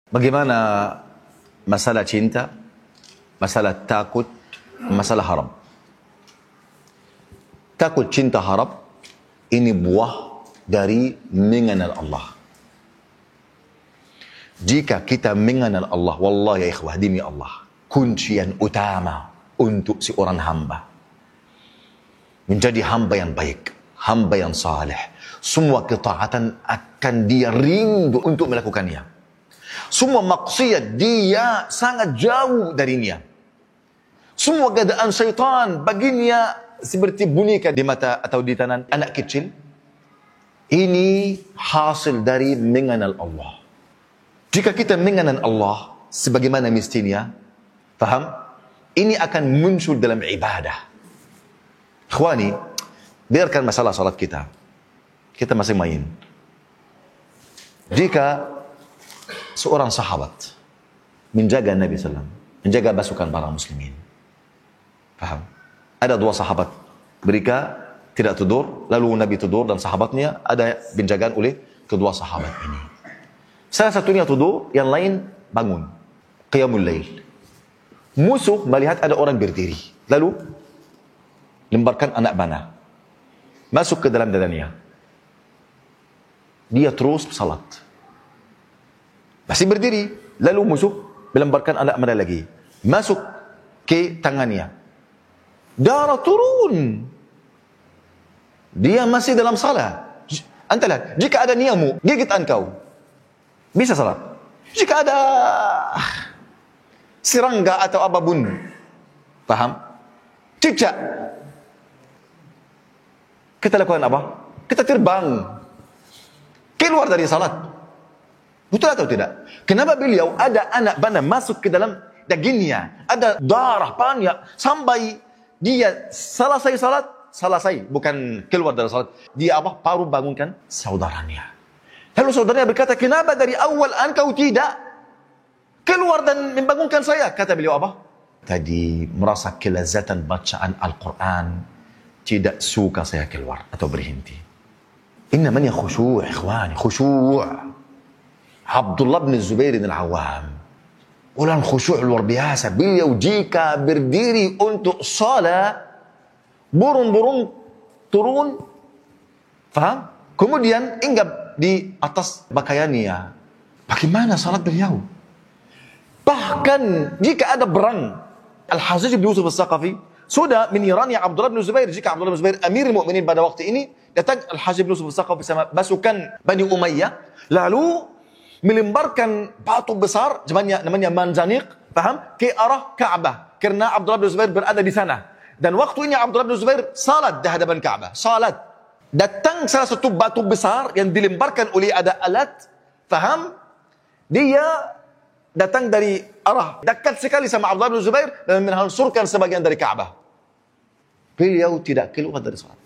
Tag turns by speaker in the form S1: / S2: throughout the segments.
S1: Bagaimana masalah cinta, masalah takut, masalah harap. Takut, cinta, harap ini buah dari mengenal Allah. Jika kita mengenal Allah, wallahi ya ikhwah, demi Allah, kuncian utama untuk seorang hamba menjadi hamba yang baik, hamba yang saleh. Semua ketaatan akan dia rindu untuk melakukannya. Semua maksiat dia sangat jauh darinya. Semua godaan syaitan baginya seperti boneka di mata atau di tangan anak kecil. Ini hasil dari mengenal Allah. Jika kita mengenal Allah sebagaimana mestinya, faham? Ini akan muncul dalam ibadah. Ikhwani, biarkan masalah salat kita. Kita masih main. Jika seorang sahabat menjaga Nabi SAW, menjaga pasukan para muslimin. Paham? Ada dua sahabat. Mereka tidak tidur, lalu Nabi tidur dan sahabatnya ada penjagaan oleh kedua sahabat ini. Salah satunya tidur, yang lain bangun. Qiyamul lail. Musuh melihat ada orang berdiri, lalu lemparkan anak panah masuk ke dalam dadanya. Dia terus salat. Masih berdiri, lalu musuh melemparkan anak panah lagi masuk ke tangannya. Darah turun. Dia masih dalam salat. Anda lihat, jika ada nyamuk gigit engkau, bisa salat. Jika ada serangga atau apapun, paham? Cicak, kita lakukan apa? Kita terbang keluar dari salat. Betul atau tidak? Kenapa beliau ada anak panah masuk ke dalam dagingnya, ada darah banyak sampai dia selesai salat, selesai, bukan keluar dari salat, dia apa? Baru bangunkan saudaranya. Lalu saudaranya berkata, kenapa dari awal engkau tidak keluar dan membangunkan saya? Kata beliau apa? Tadi merasa kelezatan bacaan Al-Quran, tidak suka saya keluar atau berhenti. Ini namanya khusyu', ikhwani, khusyu'. Abdullah bin Zubair al-Awwam, orang khusyu' luar biasa. Beliau jika berdiri untuk salat, burung-burung turun, faham? Kemudian hinggap di atas pakaiannya. Bagaimana salat beliau? Bahkan jika ada perang, Al-Hajjaj bin Yusuf Al-Thaqafi sudah menirani Abdullah bin Zubair. Jika Abdullah bin Zubair Amir Mu'minin pada waktu ini, datang Al-Hajjaj bin Yusuf Al-Thaqafi bersama pasukan Bani Umayyah, lalu melemparkan batu besar, namanya manjaniq, paham? Ke arah Ka'bah. Karena Abdullah bin Zubair berada di sana. Dan waktunya Abdullah bin Zubair salat di hadapan Ka'bah. Salat. Datang salah satu batu besar yang dilemparkan oleh ada alat, paham? Dia datang dari arah dekat sekali sama Abdullah bin Zubair dan menghancurkan sebagian dari Ka'bah. Beliau tidak keluar dari salat.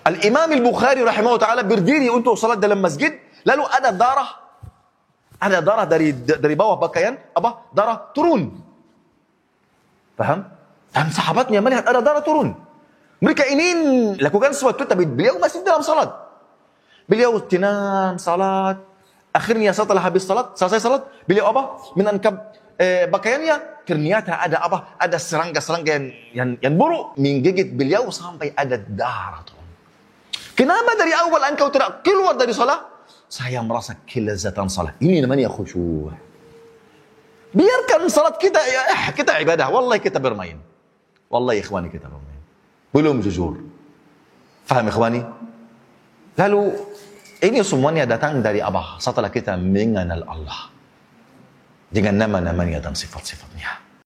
S1: Al-Imam Al-Bukhari rahimahullah ta'ala berdiri untuk salat dalam masjid, lalu ada darah dari bawah pakaian, apa? Darah turun. Paham? Dan sahabatnya melihat ada darah turun. Mereka ini lakukan sesuatu, tapi beliau masih dalam salat. Beliau tenang salat. Akhirnya setelah habis salat, selesai salat, beliau apa? Menangkap pakaiannya. Ternyata ada apa? Ada serangga-serangga yang buruk menggigit beliau sampai ada darah turun. Kenapa dari awal engkau tidak keluar dari salat? Saya merasa kelezatan salat. Ini namanya khusyu'. Biarkan salat kita, kita ibadah. Wallahi kita bermain. Wallahi ikhwani kita bermain. Belum jujur. Faham ikhwani? Lalu ini semuanya datang dari apa? Setelah kita mengenal Allah dengan nama-namanya dan sifat-sifatnya.